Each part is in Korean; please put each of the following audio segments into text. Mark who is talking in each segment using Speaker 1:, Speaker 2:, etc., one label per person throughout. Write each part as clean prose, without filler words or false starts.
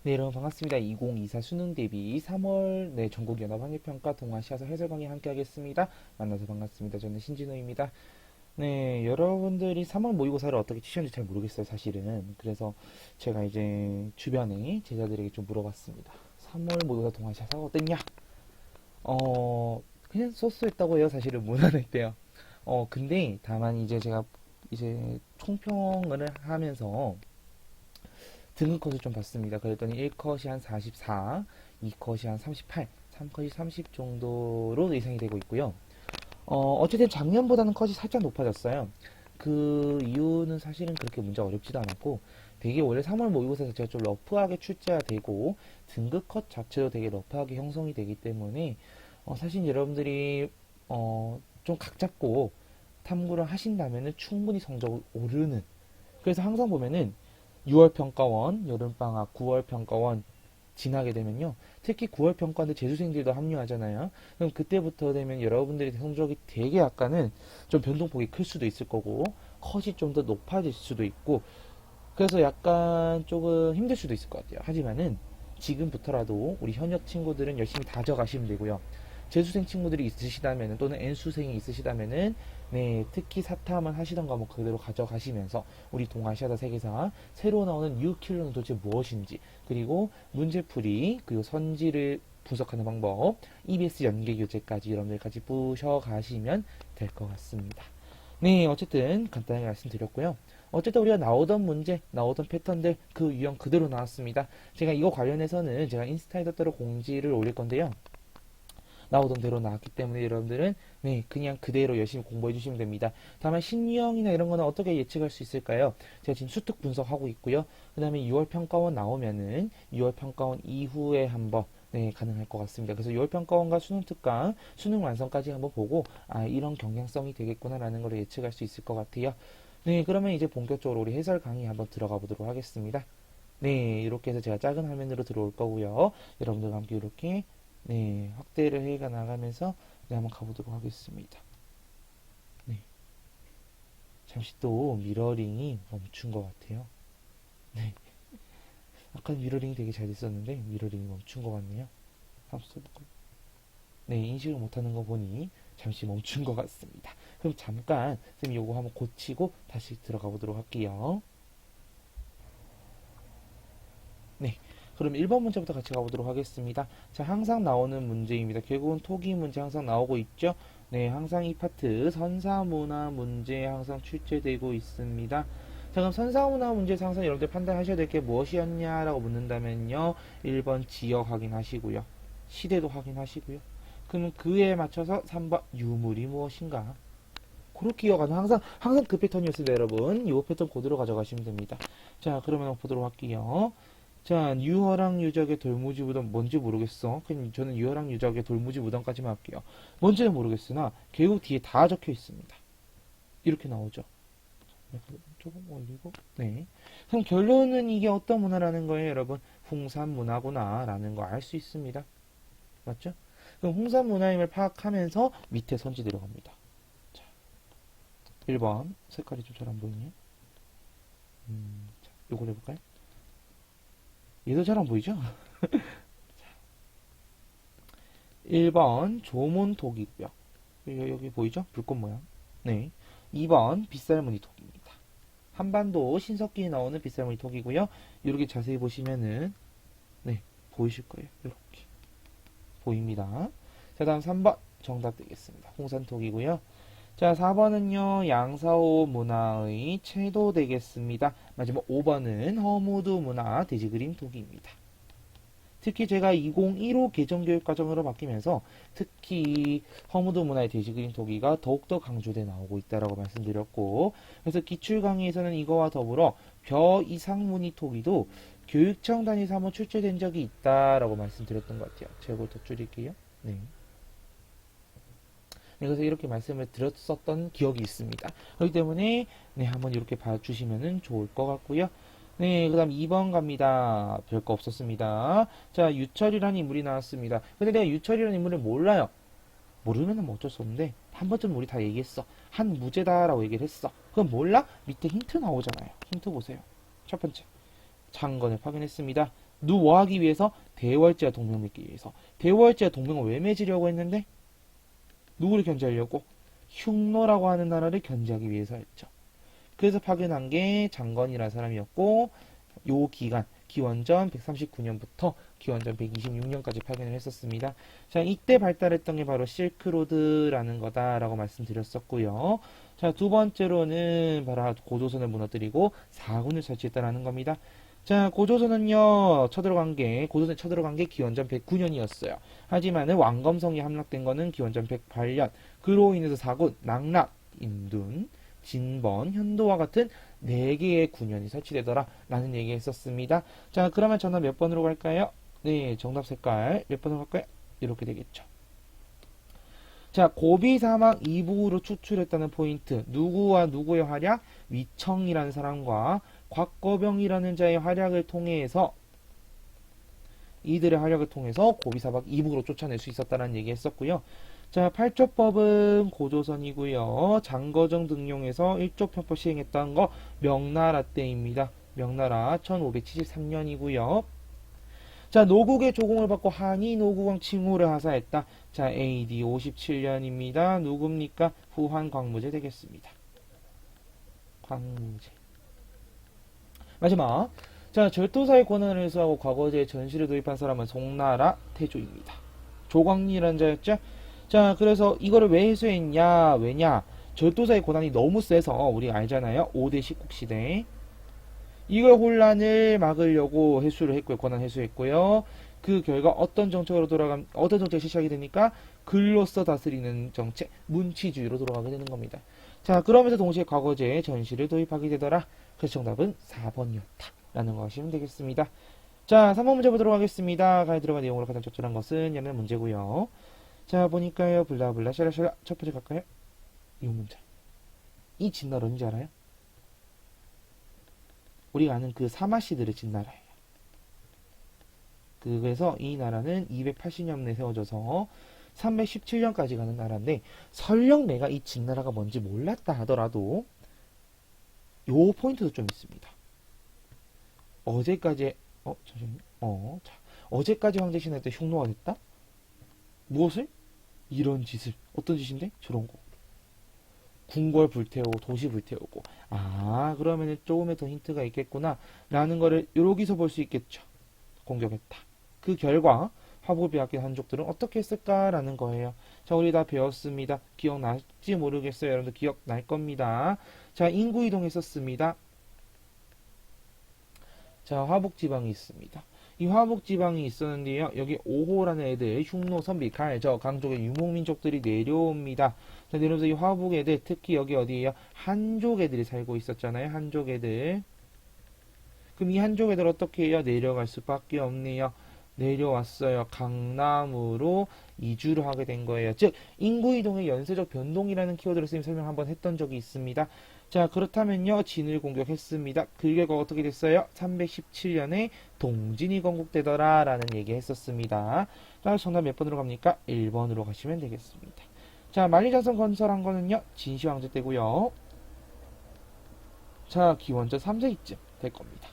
Speaker 1: 네, 여러분 반갑습니다. 2024 수능 대비 3월 전국 연합 학예평가 동아시아사 해설 강의 함께 하겠습니다. 만나서 반갑습니다. 저는 신진호입니다. 네, 여러분들이 3월 모의고사를 어떻게 치셨는지 잘 모르겠어요, 사실은. 그래서 제가 이제 주변에 제자들에게 좀 물어봤습니다. 3월 모의고사 동아시아사가 어땠냐? 그냥 쏘쏘했다고 해요, 사실은. 무난했대요. 근데 다만 이제 제가 이제 총평을 하면서 등급컷을 좀 봤습니다. 그랬더니 1컷이 한 44, 2컷이 한 38, 3컷이 30 정도로 예상이 되고 있고요. 어쨌든 작년보다는 컷이 살짝 높아졌어요. 그 이유는 사실은 그렇게 문제 어렵지도 않았고, 되게 원래 3월 모의고사 자체가 좀 러프하게 출제가 되고, 등급 컷 자체도 되게 러프하게 형성이 되기 때문에, 사실 여러분들이, 좀 각 잡고 탐구를 하신다면 충분히 성적을 오르는, 그래서 항상 보면은 6월 평가원, 여름방학, 9월 평가원 지나게 되면요. 특히 9월 평가원에 재수생들도 합류하잖아요. 그럼 그때부터 되면 여러분들의 성적이 되게 약간은 좀 변동폭이 클 수도 있을 거고, 컷이 좀 더 높아질 수도 있고, 그래서 약간 조금 힘들 수도 있을 것 같아요. 하지만은 지금부터라도 우리 현역 친구들은 열심히 다져가시면 되고요. 재수생 친구들이 있으시다면 또는 N수생이 있으시다면은 네, 특히 사탐을 하시던 과목 그대로 가져가시면서 우리 동아시아다 세계사 새로 나오는 뉴킬러는 도대체 무엇인지, 그리고 문제풀이, 그리고 선지를 분석하는 방법, EBS 연계 교재까지 여러분들까지 부셔가시면 될 것 같습니다. 네, 어쨌든 간단하게 말씀드렸고요. 어쨌든 우리가 나오던 문제, 나오던 패턴들 그 유형 그대로 나왔습니다. 제가 이거 관련해서는 제가 인스타에다 따로 공지를 올릴 건데요. 나오던 대로 나왔기 때문에 여러분들은 네, 그냥 그대로 열심히 공부해 주시면 됩니다. 다만 신유형이나 이런 거는 어떻게 예측할 수 있을까요? 제가 지금 수특 분석하고 있고요. 그 다음에 6월 평가원 나오면은 6월 평가원 이후에 한번 네, 가능할 것 같습니다. 그래서 6월 평가원과 수능 특강, 수능 완성까지 한번 보고 아, 이런 경향성이 되겠구나라는 걸 예측할 수 있을 것 같아요. 네, 그러면 이제 본격적으로 우리 해설 강의 한번 들어가 보도록 하겠습니다. 네, 이렇게 해서 제가 작은 화면으로 들어올 거고요. 여러분들과 함께 이렇게 네, 확대를 해가 나가면서 네, 한번 가보도록 하겠습니다. 네, 잠시 또 미러링이 멈춘 것 같아요. 네, 아까 미러링이 되게 잘 됐었는데 미러링이 멈춘 것 같네요. 한번 써볼까요? 네, 인식을 못하는 거 보니 잠시 멈춘 것 같습니다. 그럼 잠깐 쌤이 요거 한번 고치고 다시 들어가 보도록 할게요. 네. 그럼 1번 문제부터 같이 가보도록 하겠습니다. 자, 항상 나오는 문제입니다. 결국은 토기 문제 항상 나오고 있죠? 네, 항상 이 파트 선사문화 문제 항상 출제되고 있습니다. 자, 그럼 선사문화 문제에서 항상 여러분들 판단하셔야 될 게 무엇이었냐라고 묻는다면요. 1번 지역 확인하시고요. 시대도 확인하시고요. 그러면 그에 맞춰서 3번 유물이 무엇인가? 그렇게 이어가는 항상 그 패턴이었습니다, 여러분. 이 패턴 그대로 가져가시면 됩니다. 자, 그러면 보도록 할게요. 자, 유허랑 유적의 돌무지 무덤 뭔지 모르겠어. 그냥 저는 유허랑 유적의 돌무지 무덤까지만 할게요. 뭔지는 모르겠으나 결국 뒤에 다 적혀 있습니다. 이렇게 나오죠. 조금 올리고 네. 그럼 결론은 이게 어떤 문화라는 거예요, 여러분? 홍산 문화구나라는 거 알 수 있습니다. 맞죠? 그럼 홍산 문화임을 파악하면서 밑에 선지 들어갑니다. 자, 1번 색깔이 좀 잘 안 보이네요. 자, 요걸 해볼까요? 얘도 잘 안 보이죠? 1번 조문톡이고요. 여기 보이죠? 불꽃 모양. 네. 2번 빗살무늬 톡입니다. 한반도 신석기에 나오는 빗살무늬 톡이고요. 이렇게 자세히 보시면은 네, 보이실 거예요. 이렇게 보입니다. 자, 다음 3번 정답 되겠습니다. 홍산톡이고요. 자, 4번은요, 양사호 문화의 채도 되겠습니다. 마지막 5번은 허무두 문화 돼지그림 톡입니다. 특히 제가 2015 개정교육과정으로 바뀌면서 특히 허무도 문화의 돼지그린 토기가 더욱더 강조돼 나오고 있다라고 말씀드렸고, 그래서 기출 강의에서는 이거와 더불어 벼 이상무늬 토기도 교육청 단위에서 한번 출제된 적이 있다라고 말씀드렸던 것 같아요. 제가 이걸 더 줄일게요. 네. 네, 그래서 이렇게 말씀을 드렸었던 기억이 있습니다. 그렇기 때문에 네, 한번 이렇게 봐주시면 좋을 것 같고요. 네, 그 다음 2번 갑니다. 별거 없었습니다. 자, 유철이라는 인물이 나왔습니다. 근데 내가 유철이라는 인물을 몰라요. 모르면 뭐 어쩔 수 없는데 한 번쯤 우리 다 얘기했어. 한 무제다라고 얘기를 했어. 그럼 몰라? 밑에 힌트 나오잖아요. 힌트 보세요. 첫 번째, 창건을 파견했습니다. 뭐 하기 위해서? 대월제와 동맹 맺기 위해서. 대월제와 동맹을 왜 맺으려고 했는데? 누구를 견제하려고? 흉노라고 하는 나라를 견제하기 위해서였죠. 그래서 파견한 게 장건이라는 사람이었고, 요 기간, 기원전 139년부터 기원전 126년까지 파견을 했었습니다. 자, 이때 발달했던 게 바로 실크로드라는 거다라고 말씀드렸었고요. 자, 두 번째로는 바로 고조선을 무너뜨리고 사군을 설치했다라는 겁니다. 자, 고조선에 쳐들어간 게 기원전 109년이었어요. 하지만은 왕검성이 함락된 거는 기원전 108년. 그로 인해서 사군, 낙락, 임둔, 진번, 현도와 같은 4개의 군현이 설치되더라 라는 얘기 했었습니다. 자, 그러면 정답 몇 번으로 갈까요? 네, 정답 색깔 몇 번으로 갈까요? 이렇게 되겠죠. 자, 고비 사막 이북으로 추출했다는 포인트. 누구와 누구의 활약? 위청이라는 사람과 곽거병이라는 자의 활약을 통해서 이들의 활약을 통해서 고비 사막 이북으로 쫓아낼 수 있었다는 얘기 했었고요. 자, 팔조법은 고조선이고요. 장거정 등용해서 일조 편법 시행했던 거 명나라 때입니다. 명나라 1573년이고요. 자, 노국의 조공을 받고 한이 노국왕 칭호를 하사했다. 자, AD 57년입니다. 누굽니까? 후한 광무제 되겠습니다. 광무제. 마지막. 자, 절도사의 권한을 해소하고 과거제에 전시를 도입한 사람은 송나라 태조입니다. 조광리라는 자였죠? 자, 그래서 이거를 왜 해소했냐? 왜냐? 절도사의 권한이 너무 세서 우리가 알잖아요. 5대 식국시대. 이걸 혼란을 막으려고 해소를 했고요. 권한 해소했고요. 그 결과 어떤 정책이 시작이 되니까 글로써 다스리는 정책, 문치주의로 돌아가게 되는 겁니다. 자, 그러면서 동시에 과거제에 전시를 도입하게 되더라. 그래서 정답은 4번이었다. 라는 거 하시면 되겠습니다. 자, 3번 문제 보도록 하겠습니다. 가에 들어간 내용으로 가장 적절한 것은 라는 문제고요. 자, 보니까요. 블라블라 샤라샤라 첫 번째 갈까요? 이 문제. 이 진나라 뭔지 알아요? 우리가 아는 그 사마시들의 진나라예요. 그래서 이 나라는 280년에 세워져서 317년까지 가는 나라인데 설령 내가 이 진나라가 뭔지 몰랐다 하더라도 요 포인트도 좀 있습니다. 어제까지 어제까지 황제 신할 때 흉노가 됐다? 무엇을? 이런 짓을. 어떤 짓인데? 저런 거. 궁궐 불태우고 도시 불태우고. 아, 그러면은 조금의 더 힌트가 있겠구나 라는 거를 여기서 볼 수 있겠죠. 공격했다. 그 결과 화복을 빼앗긴 한족들은 어떻게 했을까라는 거예요. 자, 우리 다 배웠습니다. 기억날지 모르겠어요. 여러분들 기억날 겁니다. 자, 인구 이동했었습니다. 자, 화복지방이 있습니다. 이 화복지방이 있었는데요. 여기 오호라는 애들, 흉노, 선비, 갈, 저, 강족의 유목민족들이 내려옵니다. 자, 내려오면서 이 화복 애들, 특히 여기 어디에요? 한족 애들이 살고 있었잖아요. 한족 애들. 그럼 이 한족 애들 어떻게 해요? 내려갈 수밖에 없네요. 내려왔어요. 강남으로 이주를 하게 된 거예요. 즉, 인구이동의 연쇄적 변동이라는 키워드를 쓰면 설명 한번 했던 적이 있습니다. 자, 그렇다면요. 진을 공격했습니다. 그 결과 어떻게 됐어요? 317년에 동진이 건국되더라 라는 얘기 했었습니다. 따라서 정답 몇 번으로 갑니까? 1번으로 가시면 되겠습니다. 자, 만리장성 건설한 거는요. 진시황제 때고요. 자, 기원전 3세기쯤 될 겁니다.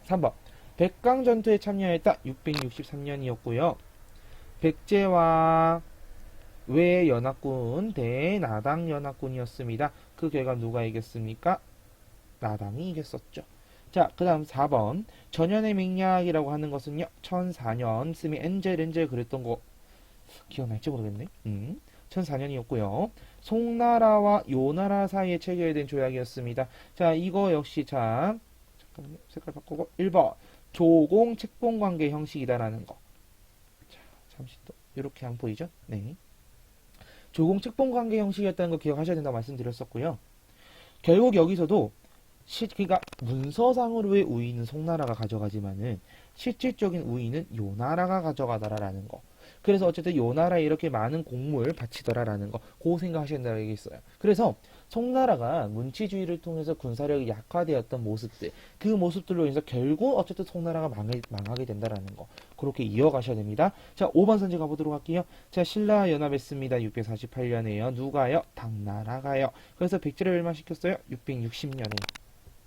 Speaker 1: 3번. 백강전투에 참여했다. 663년이었고요. 백제와 외연합군 대 나당연합군이었습니다. 그 결과 누가 이겼습니까? 나당이 이겼었죠. 자, 그 다음 4번. 전현의 맹약이라고 하는 것은요. 1004년 스미 엔젤 그랬던 거 기억날지 모르겠네. 1004년이었고요. 송나라와 요나라 사이에 체결된 조약이었습니다. 자, 이거 역시 잠깐만요. 색깔 바꾸고 1번. 조공 책봉 관계 형식이다라는 거. 자, 잠시 또 이렇게 안 보이죠? 네. 조공 책봉 관계 형식이었다는 거 기억하셔야 된다고 말씀드렸었고요. 결국 여기서도 그러니까 문서상으로의 우위는 송나라가 가져가지만은 실질적인 우위는 요나라가 가져가더라라는 거. 그래서 어쨌든 요나라에 이렇게 많은 공물을 바치더라라는 거. 그거 생각하셔야 된다고 얘기했어요. 그래서 송나라가 문치주의를 통해서 군사력이 약화되었던 모습들, 그 모습들로 인해서 결국 어쨌든 송나라가 망하게 된다라는 거. 그렇게 이어가셔야 됩니다. 자, 5번 선지 가보도록 할게요. 자, 신라 연합했습니다. 648년에요. 누가요? 당나라가요. 그래서 백제를 멸망시켰어요. 660년에.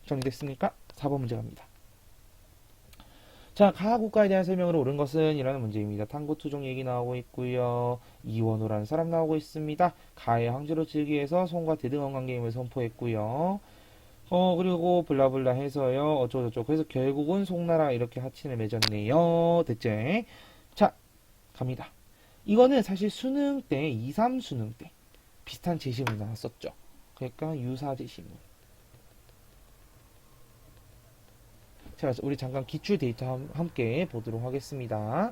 Speaker 1: 정리됐습니까? 4번 문제 갑니다. 자, 가국가에 대한 설명으로 옳은 것은 이라는 문제입니다. 탕구투종 얘기 나오고 있고요. 이원호라는 사람 나오고 있습니다. 가의 황제로 즉위해서 송과 대등한 관계임을 선포했고요. 그리고 블라블라 해서요. 어쩌고저쩌고. 그래서 결국은 송나라 이렇게 하친을 맺었네요. 됐죠? 자, 갑니다. 이거는 사실 수능 때, 2, 3 수능 때 비슷한 제시문이 나왔었죠. 그러니까 유사 제시문. 자, 우리 잠깐 기출 데이터 함께 보도록 하겠습니다.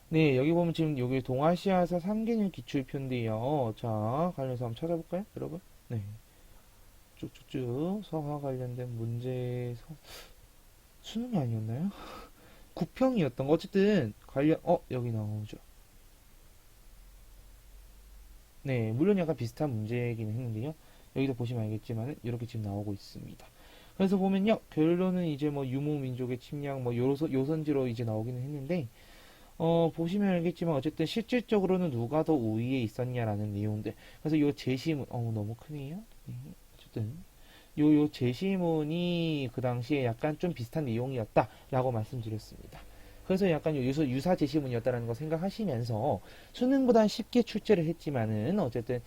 Speaker 1: 네, 여기 보면 지금 여기 동아시아사 3개년 기출표인데요. 자, 관련해서 한번 찾아볼까요, 여러분? 네. 쭉쭉쭉 서화 관련된 문제 수능이 아니었나요? 구평이었던 거 어쨌든 관련 여기 나오죠. 네, 물론 약간 비슷한 문제이긴 했는데요. 여기도 보시면 알겠지만 이렇게 지금 나오고 있습니다. 그래서 보면요, 결론은 이제 뭐 유목민족의 침략 뭐 요선지로 이제 나오기는 했는데 보시면 알겠지만 어쨌든 실질적으로는 누가 더 우위에 있었냐라는 내용들. 그래서 이 제시문 너무 크네요. 네, 어쨌든 요 제시문이 그 당시에 약간 좀 비슷한 내용이었다라고 말씀드렸습니다. 그래서 약간 유사 제시문이었다라는 거 생각하시면서 수능보다는 쉽게 출제를 했지만은 어쨌든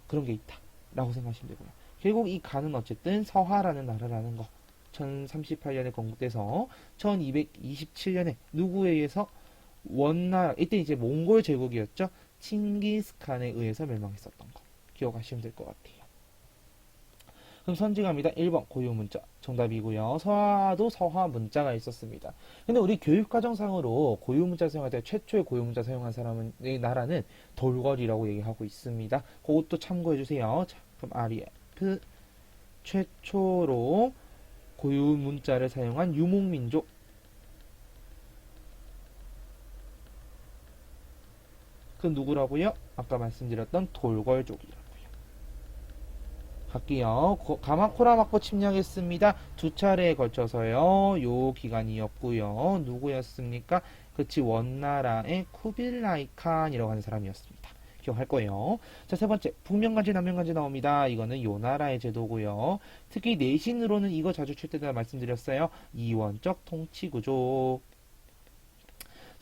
Speaker 1: 그런 게 있다라고 생각하시면 되고요. 결국 이 간은 어쨌든 서하라는 나라라는 거. 1038년에 건국돼서 1227년에 누구에 의해서 원나라 이때 이제 몽골 제국이었죠. 칭기스칸에 의해서 멸망했었던 거 기억하시면 될 것 같아요. 그럼 선지갑니다. 1번 고유문자 정답이고요. 서하도 서하 문자가 있었습니다. 근데 우리 교육과정상으로 고유문자 사용할 때 최초의 고유문자 사용한 사람은 이 나라는 돌궐이라고 얘기하고 있습니다. 그것도 참고해주세요. 자, 그럼 REF 최초로 고유문자를 사용한 유목민족 그 누구라고요? 아까 말씀드렸던 돌궐족이라고요. 갈게요. 가마쿠라 막부 침략했습니다. 두 차례에 걸쳐서요. 요 기간이었고요. 누구였습니까? 그치, 원나라의 쿠빌라이 칸이라고 하는 사람이었습니다. 기억할 거예요. 자, 세 번째, 북면간지 남면간지 나옵니다. 이거는 요 나라의 제도고요. 특히 내신으로는 이거 자주 출제되다 말씀드렸어요. 이원적 통치구조.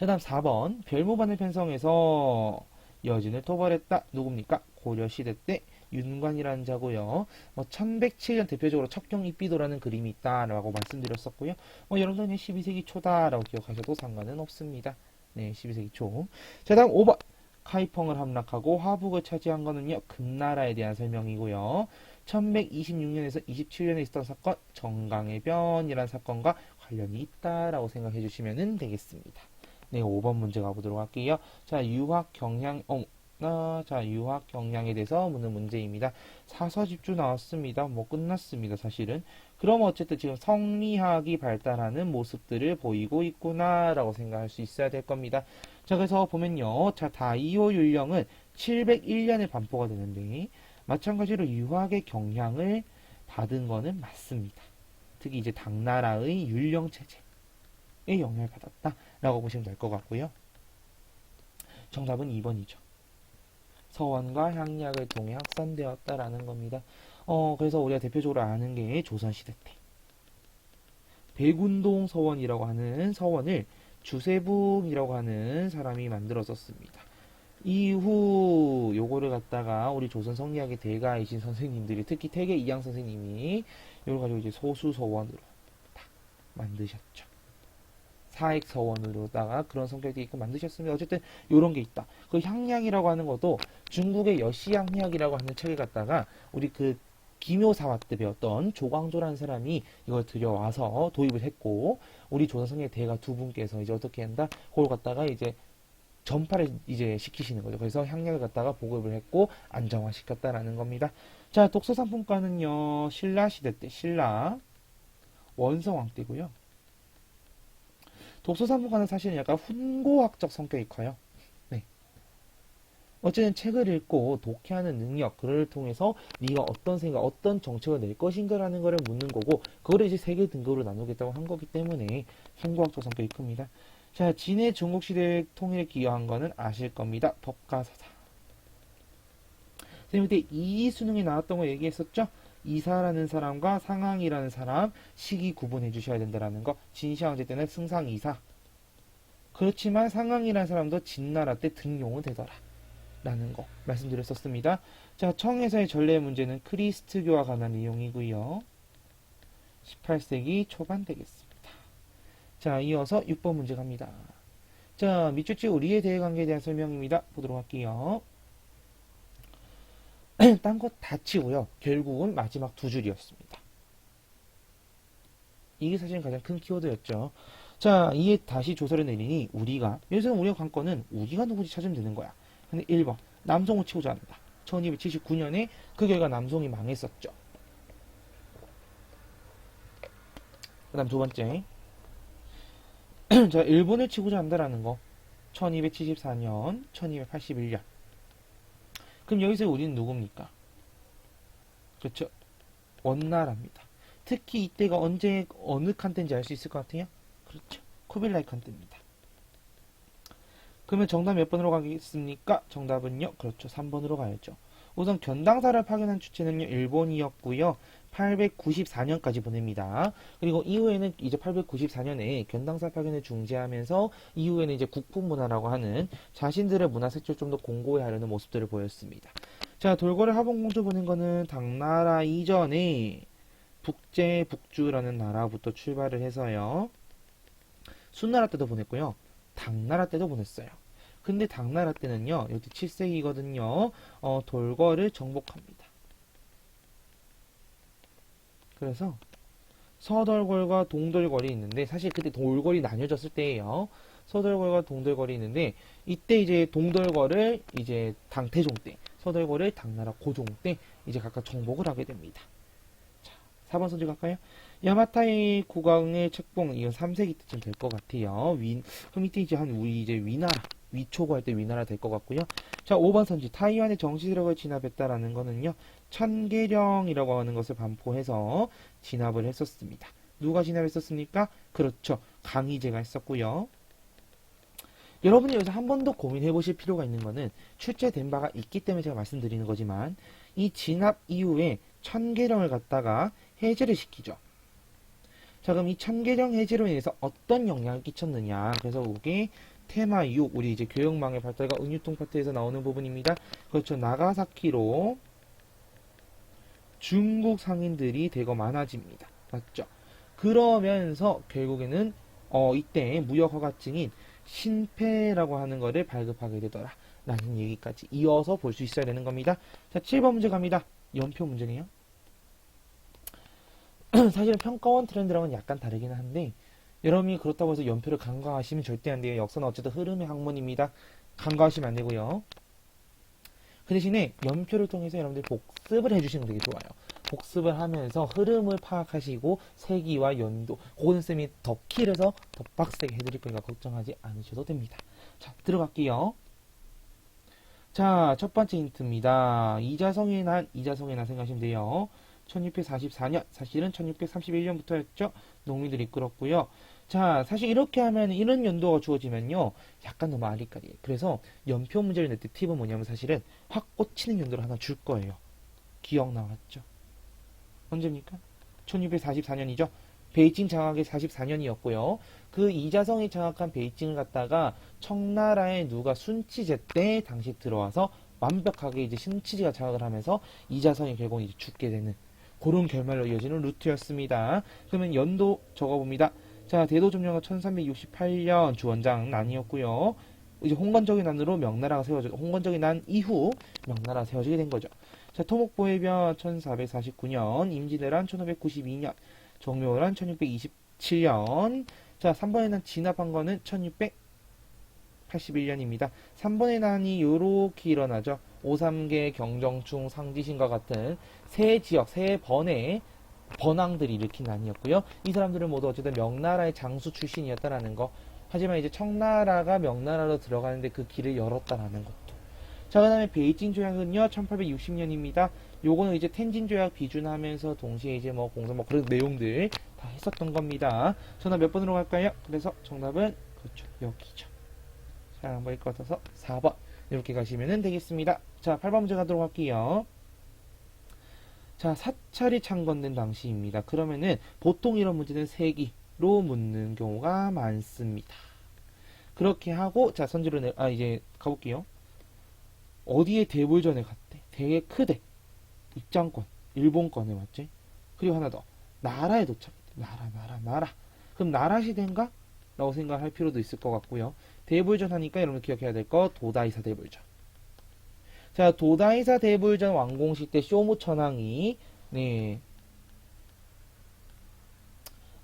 Speaker 1: 자, 다음 4번, 별무반을 편성해서 여진을 토벌했다. 누굽니까? 고려시대 때 윤관이라는 자고요. 1107년 대표적으로 첩경입비도라는 그림이 있다라고 말씀드렸었고요. 여러분들 12세기 초다라고 기억하셔도 상관은 없습니다. 네, 12세기 초. 자, 다음 5번. 카이펑을 함락하고 화북을 차지한 거는요, 금나라에 대한 설명이고요. 1126년에서 27년에 있었던 사건, 정강의 변이라는 사건과 관련이 있다라고 생각해 주시면 되겠습니다. 네, 5번 문제 가보도록 할게요. 자, 유학 경향, 유학 경향에 대해서 묻는 문제입니다. 사서집주 나왔습니다. 뭐 끝났습니다, 사실은. 그럼 어쨌든 지금 성리학이 발달하는 모습들을 보이고 있구나라고 생각할 수 있어야 될 겁니다. 자, 그래서 보면요. 자, 다이오 율령은 701년에 반포가 되는데, 마찬가지로 유학의 경향을 받은 거는 맞습니다. 특히 이제 당나라의 율령 체제에 영향을 받았다라고 보시면 될 것 같고요. 정답은 2번이죠. 서원과 향약을 통해 확산되었다라는 겁니다. 그래서 우리가 대표적으로 아는 게 조선시대 때 백운동 서원이라고 하는 서원을 주세붕이라고 하는 사람이 만들었었습니다. 이후 요거를 갖다가 우리 조선 성리학의 대가이신 선생님들이 특히 태계 이양 선생님이 이걸 가지고 이제 소수서원으로 딱 만드셨죠. 사익서원으로다가 그런 성격이 있고 만드셨습니다. 어쨌든 요런 게 있다. 그 향약이라고 하는 것도 중국의 여시향약이라고 하는 책을 갖다가 우리 그 기묘사화 때 배웠던 조광조라는 사람이 이걸 들여와서 도입을 했고 우리 조선성의 대가 두 분께서 이제 어떻게 한다? 그걸 갖다가 이제 전파를 이제 시키시는 거죠. 그래서 향약을 갖다가 보급을 했고 안정화시켰다라는 겁니다. 자, 독서상품과는요. 신라 시대 때 신라 원성왕 때고요. 독서상품과는 사실은 약간 훈고학적 성격이 커요. 네. 어쨌든 책을 읽고 독해하는 능력, 그를 통해서 네가 어떤 생각, 어떤 정책을 낼 것인가라는 것을 묻는 거고, 그거를 이제 세 개 등급으로 나누겠다고 한 거기 때문에 훈고학적 성격이 큽니다. 자, 진해 중국시대 통일에 기여한 거는 아실 겁니다. 법가사사. 선생님 그때 이 수능에 나왔던 거 얘기했었죠? 이사라는 사람과 상항이라는 사람 시기 구분해 주셔야 된다라는 거. 진시황제 때는 승상이사. 그렇지만 상항이라는 사람도 진나라 때 등용은 되더라 라는 거 말씀드렸었습니다. 자, 청에서의 전례 문제는 크리스트교와 관한 내용이고요. 18세기 초반 되겠습니다. 자, 이어서 6번 문제 갑니다. 자, 밑줄치 우리의 대외관계에 대한 설명입니다. 보도록 할게요. 딴 거 다 치고요. 결국은 마지막 두 줄이었습니다. 이게 사실 가장 큰 키워드였죠. 자, 이에 다시 조사를 내리니 여기서는 우리가 관건은 우리가 누군지 찾으면 되는 거야. 근데 1번 남송을 치고자 한다. 1279년에 그 결과 남송이 망했었죠. 그 다음 두 번째 자, 일본을 치고자 한다라는 거 1274년 1281년. 그럼 여기서 우리는 누굽니까? 그렇죠. 원나라입니다. 특히 이때가 언제 어느 칸때인지 알 수 있을 것 같아요? 그렇죠. 쿠빌라이 칸때입니다. 그러면 정답 몇 번으로 가겠습니까? 정답은요. 그렇죠. 3번으로 가야죠. 우선 견당사를 파견한 주체는요. 일본이었고요. 894년까지 보냅니다. 그리고 이후에는 이제 894년에 견당사 파견을 중지하면서 이후에는 이제 국풍문화라고 하는 자신들의 문화 색채를 좀 더 공고히 하려는 모습들을 보였습니다. 자, 돌고래 하봉공주 보낸 거는 당나라 이전에 북제, 북주라는 나라부터 출발을 해서요. 순나라 때도 보냈고요. 당나라 때도 보냈어요. 근데 당나라 때는요. 여기 7세기거든요. 돌거를 정복합니다. 그래서 서돌궐과 동돌궐이 있는데 사실 그때 돌궐이 나뉘어졌을 때예요. 서돌궐과 동돌궐이 있는데 이때 이제 동돌궐을 이제 당태종 때, 서돌궐을 당나라 고종 때 이제 각각 정복을 하게 됩니다. 자, 4번 선지 갈까요? 야마타이 국왕의 책봉 이건 3세기 때쯤 될 것 같아요. 그럼 이때 이제 우리 이제 위나라 위초고 할 때 위나라 될 것 같고요. 자, 5번 선지 타이완의 정치세력을 진압했다라는 거는요. 천계령이라고 하는 것을 반포해서 진압을 했었습니다. 누가 진압했었습니까? 그렇죠. 강희제가 했었고요. 여러분이 여기서 한 번 더 고민해 보실 필요가 있는 거는 출제된 바가 있기 때문에 제가 말씀드리는 거지만 이 진압 이후에 천계령을 갖다가 해제를 시키죠. 자, 그럼 이 천계령 해제로 인해서 어떤 영향을 끼쳤느냐. 그래서 이게 테마 6, 우리 이제 교역망의 발달과 은유통 파트에서 나오는 부분입니다. 그렇죠. 나가사키로 중국 상인들이 대거 많아집니다. 맞죠? 그러면서 결국에는 이때 무역 허가증인 신패라고 하는 거를 발급하게 되더라. 라는 얘기까지 이어서 볼 수 있어야 되는 겁니다. 자, 7번 문제 갑니다. 연표 문제네요. 사실은 평가원 트렌드랑은 약간 다르긴 한데 여러분이 그렇다고 해서 연표를 간과하시면 절대 안 돼요. 역사는 어쨌든 흐름의 학문입니다. 간과하시면 안 되고요. 그 대신에 연표를 통해서 여러분들이 복습을 해주시면 되게 좋아요. 복습을 하면서 흐름을 파악하시고 세기와 연도, 그거는 쌤이 더 킬해서 더 빡세게 해드릴 거니까 걱정하지 않으셔도 됩니다. 자, 들어갈게요. 자, 첫 번째 힌트입니다. 이자성의 난 생각하시면 돼요. 1644년, 사실은 1631년부터였죠. 농민들이 이끌었고요. 자, 사실 이렇게 하면 이런 연도가 주어지면요. 약간 너무 아리까리해요. 그래서 연표 문제를 낼 때 팁은 뭐냐면 사실은 확 꽂히는 연도를 하나 줄 거예요. 기억 나왔죠? 언제입니까? 1644년이죠. 베이징 장악이 44년이었고요. 그 이자성이 장악한 베이징을 갖다가 청나라의 누가 순치제 때 당시 들어와서 완벽하게 이제 순치제가 장악을 하면서 이자성이 결국 이제 죽게 되는 그런 결말로 이어지는 루트였습니다. 그러면 연도 적어봅니다. 자, 대도점령은 1368년 주원장 난이었고요. 이제 홍건적인 난으로 명나라가 세워져, 홍건적인 난 이후 명나라가 세워지게 된 거죠. 자, 토목보해변 1449년, 임진왜란 1592년, 정묘란 1627년. 자, 3번의 난 진압한 거는 1681년입니다. 3번의 난이 요렇게 일어나죠. 오삼계, 경정충, 상지신과 같은 세 지역, 세 번의 번왕들이 일으킨 난이었고요. 이 사람들은 모두 어쨌든 명나라의 장수 출신이었다라는 거. 하지만 이제 청나라가 명나라로 들어가는데 그 길을 열었다라는 것도. 자, 그 다음에 베이징 조약은요, 1860년입니다. 요거는 이제 텐진 조약 비준하면서 동시에 이제 뭐 공사 뭐 그런 내용들 다 했었던 겁니다. 정답 몇 번으로 갈까요? 그래서 정답은 그렇죠. 여기죠. 자, 한번 읽어서 4번. 이렇게 가시면 되겠습니다. 자, 8번 문제 가도록 할게요. 자, 사찰이 창건된 당시입니다. 그러면은 보통 이런 문제는 세기로 묻는 경우가 많습니다. 그렇게 하고, 자, 이제 가볼게요. 어디에 대불전에 갔대? 되게 크대. 입장권, 일본권에 맞지? 그리고 하나 더. 나라에 도착했대. 나라. 그럼 나라 시대인가? 라고 생각할 필요도 있을 것 같고요. 대불전 하니까 여러분 기억해야 될 거 도다이사 대불전. 자, 도다이사 대불전 완공식 때 쇼무 천황이 네,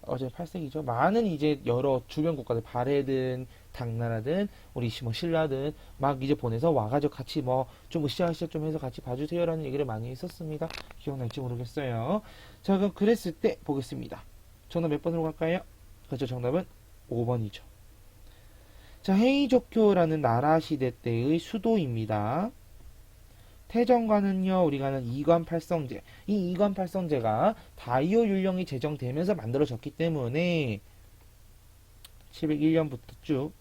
Speaker 1: 어제 8세기죠. 많은 이제 여러 주변 국가들 바레든 당나라든 우리 뭐 신라든 막 이제 보내서 와가지고 같이 뭐 좀 으쌰으쌰 좀 해서 같이 봐주세요라는 얘기를 많이 했었습니다. 기억날지 모르겠어요. 자, 그럼 그랬을 때 보겠습니다. 정답 몇 번으로 갈까요? 그렇죠. 정답은 5번이죠. 자, 헤이조쿄라는 나라 시대 때의 수도입니다. 태정관은요, 우리가 아는 이관팔성제. 이 이관팔성제가 다이오 율령이 제정되면서 만들어졌기 때문에 701년부터 쭉,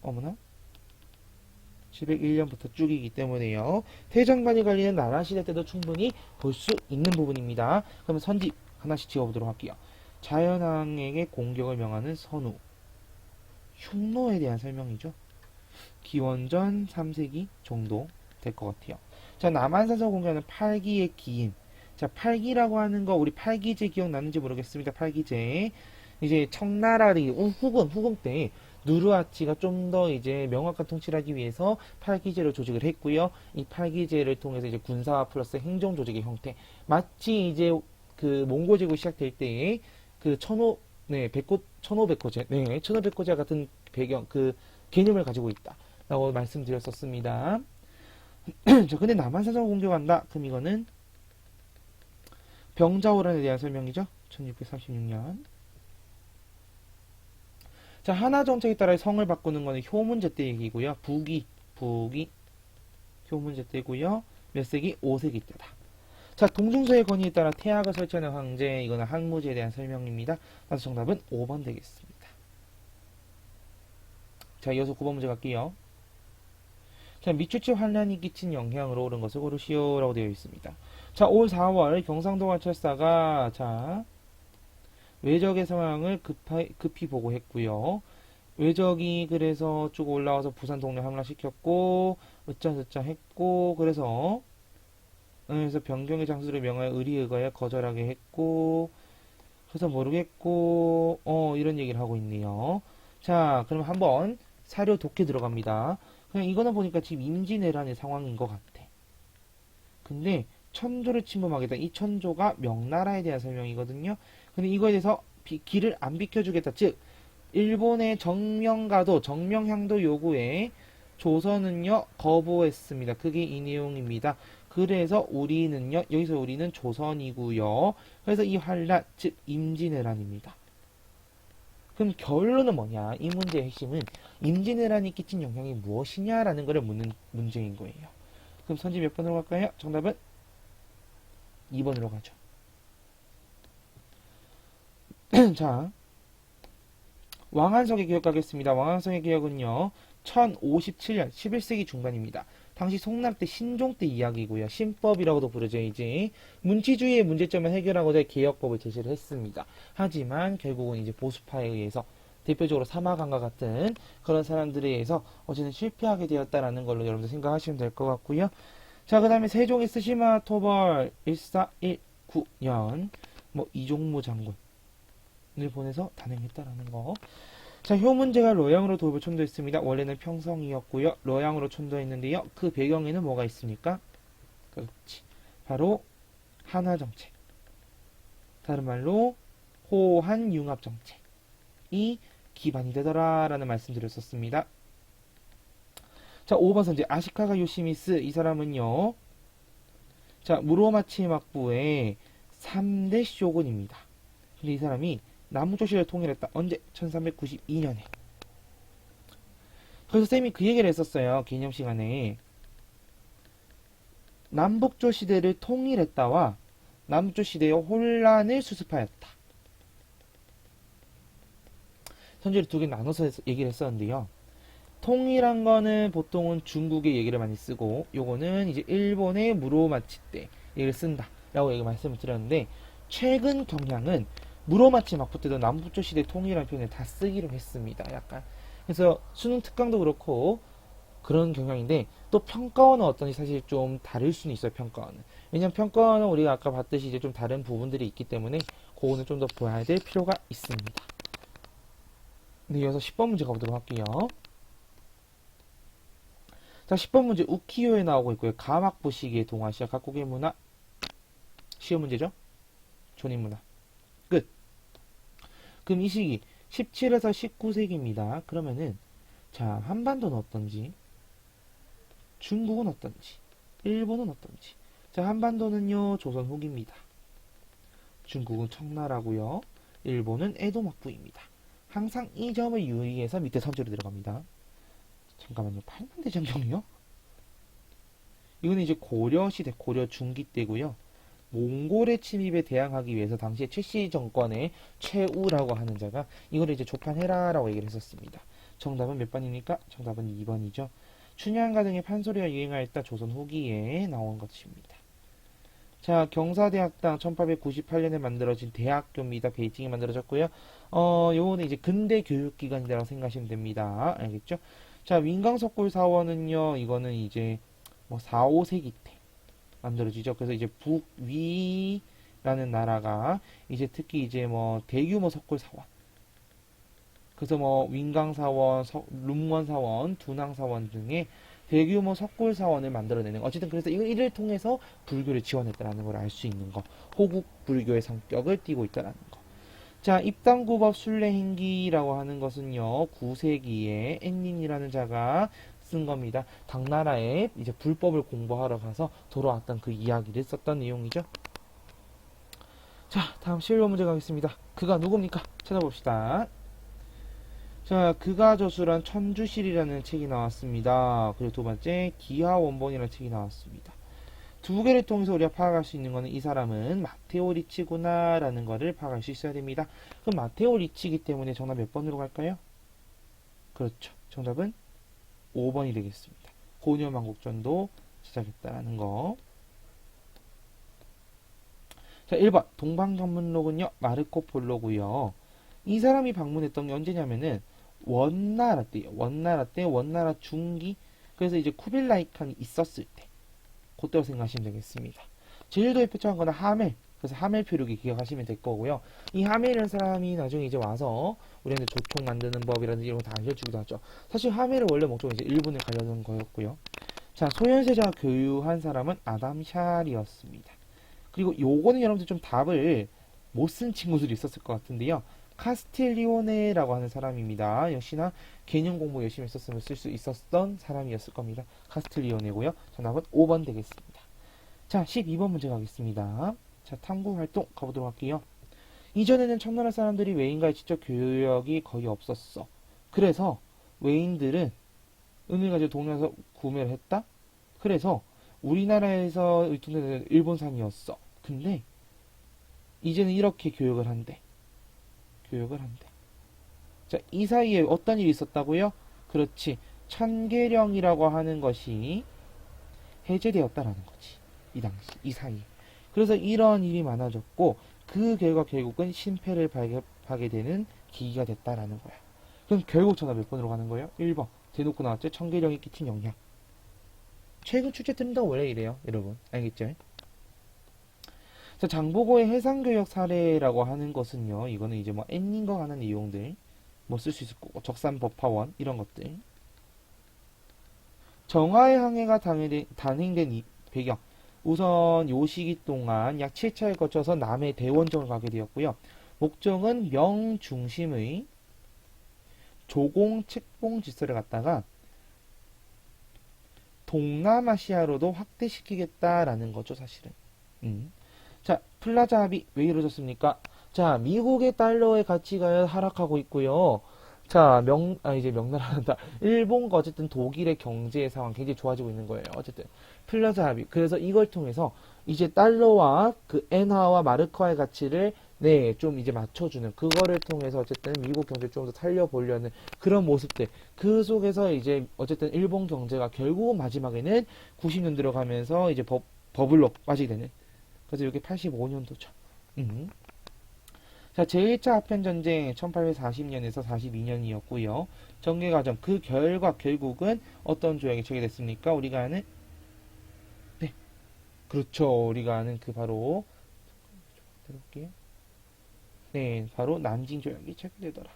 Speaker 1: 701년부터 쭉이기 때문에요. 태정관이 걸리는 나라 시대 때도 충분히 볼 수 있는 부분입니다. 그러면 선집 하나씩 지어보도록 할게요. 자연왕에게 공격을 명하는 선우. 흉노에 대한 설명이죠. 기원전 3세기 정도 될 것 같아요. 자, 남한산성 공개하는 팔기의 기인. 자, 팔기라고 하는 거 우리 팔기제 기억나는지 모르겠습니다. 팔기제. 이제 청나라리 후금 때 누르하치가 좀 더 이제 명확한 통치를 하기 위해서 팔기제를 조직을 했고요. 이 팔기제를 통해서 이제 군사화 플러스 행정 조직의 형태. 마치 이제 그 몽골 제국 시작될 때의 그 천호백호제, 네, 천호백호제 같은 배경, 그 개념을 가지고 있다. 라고 말씀드렸었습니다. 저 근데 남한산성을 공격한다. 그럼 이거는 병자호란에 대한 설명이죠. 1636년. 자, 하나 정책에 따라 성을 바꾸는 거는 효문제 때 얘기고요. 북이 효문제 때고요. 몇 세기? 5세기 때다. 자, 동중서의 권위에 따라 태학을 설치하는 황제. 이거는 항무제에 대한 설명입니다. 그래서 정답은 5번 되겠습니다. 자, 이어서 9번 문제 갈게요. 자, 미추치 환란이 끼친 영향으로 옳은 것을 고르시오라고 되어 있습니다. 자, 올 4월 경상도 관철사가 자 외적의 상황을 급히 보고했고요. 외적이 그래서 쭉 올라와서 부산 동네 함락시켰고 으짜으짜 했고 그래서 변경의 장소를 명하여 의리의거에 거절하게 했고 그래서 모르겠고 이런 얘기를 하고 있네요. 자, 그럼 한번 사료 독해 들어갑니다. 그냥 이거는 보니까 지금 임진왜란의 상황인 것 같아. 근데 천조를 침범하겠다. 이 천조가 명나라에 대한 설명이거든요. 근데 이거에 대해서 길을 안 비켜주겠다. 즉 일본의 정명향도 요구에 조선은요 거부했습니다. 그게 이 내용입니다. 그래서 우리는요 여기서 우리는 조선이고요. 그래서 이 환란 즉 임진왜란입니다. 그럼 결론은 뭐냐? 이 문제의 핵심은 임진왜란이 끼친 영향이 무엇이냐라는 것을 묻는 문제인 거예요. 그럼 선지 몇 번으로 갈까요? 정답은 2번으로 가죠. 자, 왕한석의 기억 가겠습니다. 왕한석의 기억은요, 1057년 11세기 중반입니다. 당시 송남 때 신종 때 이야기고요. 신법이라고도 부르죠. 이제 문치주의의 문제점을 해결하고자 개혁법을 제시를 했습니다. 하지만 결국은 이제 보수파에 의해서 대표적으로 사마강과 같은 그런 사람들에 의해서 어쨌든 실패하게 되었다라는 걸로 여러분들 생각하시면 될 것 같고요. 자, 그 다음에 세종의 스시마 토벌 1419년 뭐 이종무 장군을 보내서 단행했다라는 거. 자, 효문제가 로양으로 도읍을 천도했습니다. 원래는 평성이었고요. 로양으로 천도했는데요. 그 배경에는 뭐가 있습니까? 그렇지. 바로 한화정책. 다른 말로 호한융합정책이 기반이 되더라라는 말씀드렸었습니다. 자, 5번 선제 아시카가 요시미스 이 사람은요. 자, 무로마치 막부의 3대 쇼군입니다. 근데 이 사람이 남조실을 통일했다. 언제? 1392년에. 그래서 쌤이 그 얘기를 했었어요. 개념 시간에. 남북조 시대를 통일했다와 남조 시대의 혼란을 수습하였다. 선지를 두 개 나눠서 얘기를 했었는데요. 통일한 거는 보통은 중국의 얘기를 많이 쓰고 요거는 이제 일본의 무로마치 때 얘기를 쓴다. 라고 말씀을 드렸는데, 최근 경향은 무로마치 마쿠테도 남북조 시대 통일이라는 표현을 다 쓰기로 했습니다. 약간. 그래서 수능 특강도 그렇고 그런 경향인데, 또 평가원은 어떤지 사실 좀 다를 수는 있어요. 평가원은. 왜냐면 평가원은 우리가 아까 봤듯이 이제 좀 다른 부분들이 있기 때문에 그거는 좀 더 봐야 될 필요가 있습니다. 네, 이어서 10번 문제 가보도록 할게요. 자, 10번 문제 우키요에 나오고 있고요. 가막부 시기의 동아시아 각국의 문화. 시험 문제죠? 존인문화. 끝. 그럼 이 시기 17에서 19세기입니다. 그러면은 자, 한반도는 어떤지, 중국은 어떤지, 일본은 어떤지. 자, 한반도는요, 조선 후기입니다. 중국은 청나라고요. 일본은 에도 막부입니다. 항상 이 점을 유의해서 밑에 선조로 들어갑니다. 잠깐만요. 8만 대장경이요? 이거는 이제 고려시대, 고려 중기 때고요. 몽골의 침입에 대항하기 위해서 당시에 최씨 정권의 최우라고 하는 자가 이거를 이제 조판해라라고 얘기를 했었습니다. 정답은 몇 번입니까? 정답은 2번이죠. 춘향가 등의 판소리가 유행하였다. 조선 후기에 나온 것입니다. 자, 경사대학당 1898년에 만들어진 대학교입니다. 베이징에 만들어졌고요. 요거는 이제 근대 교육기관이라고 생각하시면 됩니다. 알겠죠? 자, 윈강석굴사원은요, 이거는 이제 뭐 4, 5세기 때 만들어지죠. 그래서 이제 북위라는 나라가 이제 특히 이제 뭐 대규모 석굴사원, 그래서 뭐 윈강사원, 룸원사원, 둔항사원 등의 대규모 석굴사원을 만들어내는, 어쨌든 그래서 이를 통해서 불교를 지원했다라는 걸 알 수 있는 거, 호국 불교의 성격을 띠고 있다라는 거. 자, 입당구법 순례행기라고 하는 것은요, 9세기에 앤닌이라는 자가 쓴 겁니다. 당나라에 이제 불법을 공부하러 가서 돌아왔던 그 이야기를 썼던 내용이죠. 자, 다음 실로 문제 가겠습니다. 그가 누굽니까? 찾아봅시다. 자, 그가 저술한 천주실이라는 책이 나왔습니다. 그리고 두 번째, 기하원본이라는 책이 나왔습니다. 두 개를 통해서 우리가 파악할 수 있는 거는 이 사람은 마테오 리치구나 라는 거를 파악할 수 있어야 됩니다. 그럼 마테오 리치이기 때문에 정답 몇 번으로 갈까요? 그렇죠. 정답은 5번이 되겠습니다. 고려만국전도 시작했다라는 거. 자, 1번 동방전문록은요, 마르코 폴로고요. 이 사람이 방문했던 게 언제냐면은 원나라 때요. 원나라 때, 원나라 중기. 그래서 이제 쿠빌라이 칸이 있었을 때, 그때로 생각하시면 되겠습니다. 제주도에 표창한 거는 하멜. 그래서 하멜 표류기 기억하시면 될 거고요. 이 하멜이라는 사람이 나중에 이제 와서 우리한테 조총 만드는 법이라든지 이런 거 다 알려주기도 하죠. 사실 하멜의 원래 목적은 이제 일본에 가려는 거였고요. 자, 소현세자가 교유한 사람은 아담 샬이었습니다. 그리고 요거는 여러분들 좀 답을 못 쓴 친구들이 있었을 것 같은데요. 카스틸리오네라고 하는 사람입니다. 역시나 개념 공부 열심히 했었으면 쓸 수 있었던 사람이었을 겁니다. 카스틸리오네고요. 정답은 5번 되겠습니다. 자, 12번 문제 가겠습니다. 자, 탐구 활동 가보도록 할게요. 이전에는 청나라 사람들이 외인과의 직접 교역이 거의 없었어. 그래서 외인들은 은을 가지고 동네에서 구매를 했다. 그래서 우리나라에서 유통되는 일본산이었어. 근데 이제는 이렇게 교역을 한대. 자, 이 사이에 어떤 일이 있었다고요? 그렇지. 천계령이라고 하는 것이 해제되었다라는 거지. 이 당시, 이 사이에. 그래서 이런 일이 많아졌고, 그 결과 결국은 신패를 발급하게 되는 계기가 됐다라는 거야. 그럼 결국 전화 몇 번으로 가는 거예요? 1번. 대놓고 나왔죠? 천계령이 끼친 영향. 최근 출제 트렌드가 원래 이래요, 여러분. 알겠죠? 자, 장보고의 해상교역 사례라고 하는 것은요, 이거는 이제 뭐 앤님과 관한 내용들 뭐 쓸 수 있을 거고, 적산법화원 이런 것들. 정화의 항해가 단행된 이 배경. 우선 요 시기 동안 약 7차에 거쳐서 남해 대원정을 가게 되었고요. 목적은 명 중심의 조공 책봉 질서를 갖다가 동남아시아로도 확대시키겠다라는 거죠, 사실은. 자, 플라자 합의 왜 이루어졌습니까? 자, 미국의 달러의 가치가 하락하고 있고요. 자, 이제 명나라한다. 일본과 어쨌든 독일의 경제 상황 굉장히 좋아지고 있는 거예요. 어쨌든 플라자 합의. 그래서 이걸 통해서 이제 달러와 그 엔화와 마르크화의 가치를 좀 이제 맞춰주는, 그거를 통해서 어쨌든 미국 경제를 좀 더 살려보려는 그런 모습들. 그 속에서 이제 어쨌든 일본 경제가 결국은 마지막에는 90년 들어가면서 이제 버블로 빠지게 되는 그래서 이게 85년도죠. 자, 제1차 아편전쟁 1840년에서 42년이었고요. 전개과정, 그 결과 결국은 어떤 조약이 체결됐습니까? 우리가 아는, 네, 그렇죠. 우리가 아는 그 바로, 들어볼게요. 네, 바로 난징 조약이 체결되더라.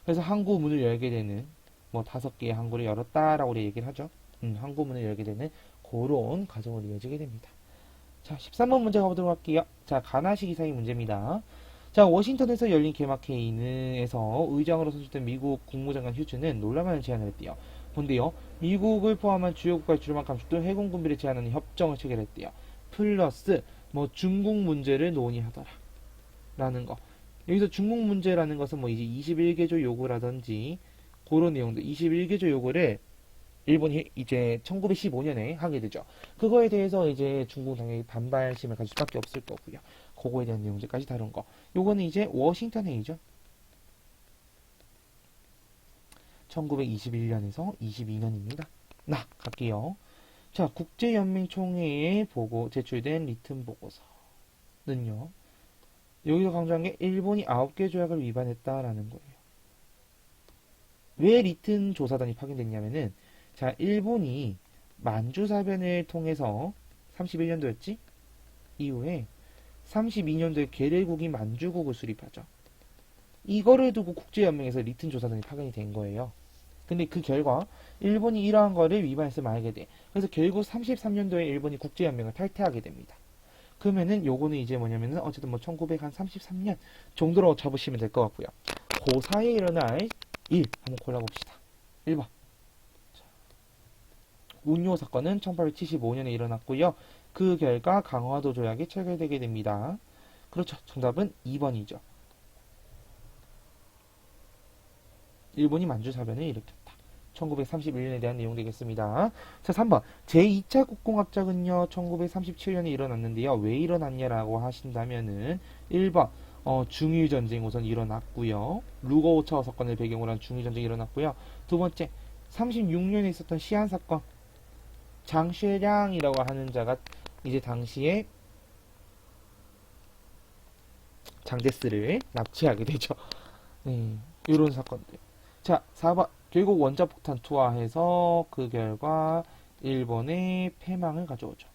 Speaker 1: 그래서 항구 문을 열게 되는, 뭐 5개의 항구를 열었다라고 우리 얘기를 하죠. 항구 문을 열게 되는 그런 과정으로 이어지게 됩니다. 자, 13번 문제 가보도록 할게요. 자, 가나시 기사의 문제입니다. 자, 워싱턴에서 열린 개막회의에서 의장으로 선출된 미국 국무장관 휴즈는 놀라운 제안을 했대요. 뭔데요? 미국을 포함한 주요 국가의 주로만 감축된 해군 군비를 제한하는 협정을 체결했대요. 플러스 뭐 중국 문제를 논의하더라. 라는 거. 여기서 중국 문제라는 것은 뭐 이제 21개조 요구라든지 그런 내용들, 21개조 요구를 일본이 이제 1915년에 하게 되죠. 그거에 대해서 이제 중국 당연히 반발심을 가질 수밖에 없을 거고요. 그거에 대한 내용들까지 다룬 거. 요거는 이제 워싱턴 회의죠. 1921년에서 22년입니다. 나 갈게요. 자, 국제연맹 총회에 보고 제출된 리튼 보고서는요. 여기서 강조한 게 일본이 9개 조약을 위반했다라는 거예요. 왜 리튼 조사단이 파견됐냐면은 자, 일본이 만주사변을 통해서 31년도였지? 이후에 32년도에 계례국인 만주국을 수립하죠. 이거를 두고 국제연맹에서 리튼 조사단이 파견이 된 거예요. 근데 그 결과 일본이 이러한 거를 위반했으면 알게 돼. 그래서 결국 33년도에 일본이 국제연맹을 탈퇴하게 됩니다. 그러면은 요거는 이제 뭐냐면은 어쨌든 뭐 1933년 정도로 잡으시면 될 것 같고요. 그 사이에 일어날 일 한번 골라봅시다. 1번. 운요 사건은 1875년에 일어났고요. 그 결과 강화도 조약이 체결되게 됩니다. 그렇죠. 정답은 2번이죠. 일본이 만주사변을 일으켰다. 1931년에 대한 내용 되겠습니다. 자, 3번. 제2차 국공합작은요, 1937년에 일어났는데요. 왜 일어났냐라고 하신다면은, 1번, 중일전쟁 우선 일어났고요. 루거우차오 사건을 배경으로 한 중일전쟁이 일어났고요. 두 번째, 36년에 있었던 시안사건. 장쉐량이라고 하는 자가 이제 당시에 장제스를 납치하게 되죠. 네, 이런 사건들. 자, 4번. 결국 원자폭탄 투하해서 그 결과 일본의 패망을 가져오죠.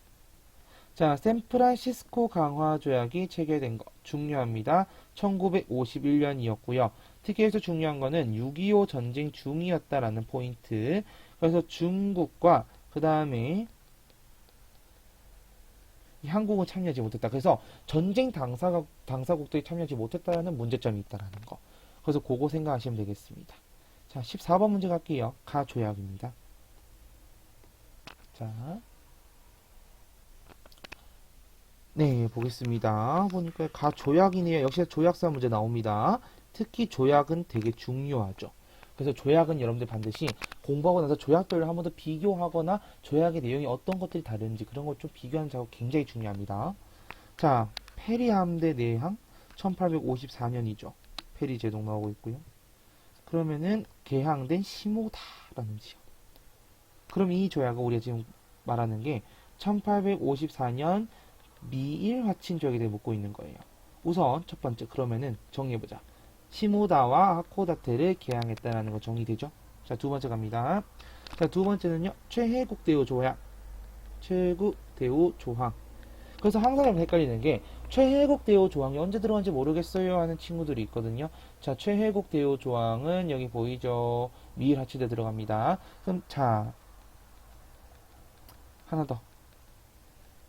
Speaker 1: 자, 샌프란시스코 강화 조약이 체결된 거 중요합니다. 1951년이었고요. 특히 여기서 중요한 거는 6.25 전쟁 중이었다라는 포인트. 그래서 중국과 그 다음에 한국은 참여하지 못했다. 그래서 전쟁 당사국들이 참여하지 못했다는 문제점이 있다라는 거. 그래서 그거 생각하시면 되겠습니다. 자, 14번 문제 갈게요. 가조약입니다. 자, 네, 보겠습니다. 보니까 가조약이네요. 역시 조약사 문제 나옵니다. 특히 조약은 되게 중요하죠. 그래서 조약은 여러분들 반드시 공부하고 나서 조약별로 한 번 더 비교하거나 조약의 내용이 어떤 것들이 다른지 그런 걸 좀 비교하는 작업 굉장히 중요합니다. 자, 페리 함대 내항 1854년이죠. 페리 제동 나오고 있고요. 그러면은 개항된 시모다라는 지역. 그럼 이 조약은 우리가 지금 말하는 게 1854년 미일 화친 조약에 대해 묻고 있는 거예요. 우선 첫 번째 그러면은 정리해보자. 시모다와 하코다테를 개항했다라는 거 정리되죠? 자, 두 번째 갑니다. 자, 두 번째는요. 최혜국 대우 조약. 최혜국 대우 조항. 그래서 항상 좀 헷갈리는 게 최혜국 대우 조항이 언제 들어간지 모르겠어요 하는 친구들이 있거든요. 자, 최혜국 대우 조항은 여기 보이죠? 미일 하치대 들어갑니다. 그럼 자, 하나 더.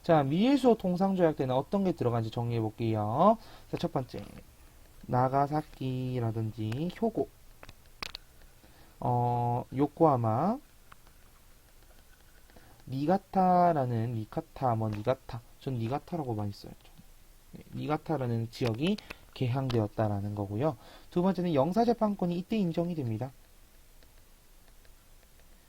Speaker 1: 자, 미일수호 통상조약 때는 어떤 게 들어간지 정리해 볼게요. 자, 첫 번째. 나가사키라든지 효고, 요코하마, 니가타라는 니카타, 뭐 니가타, 전 니가타라고 많이 써요. 네, 니가타라는 지역이 개항되었다라는 거고요. 두 번째는 영사재판권이 이때 인정이 됩니다.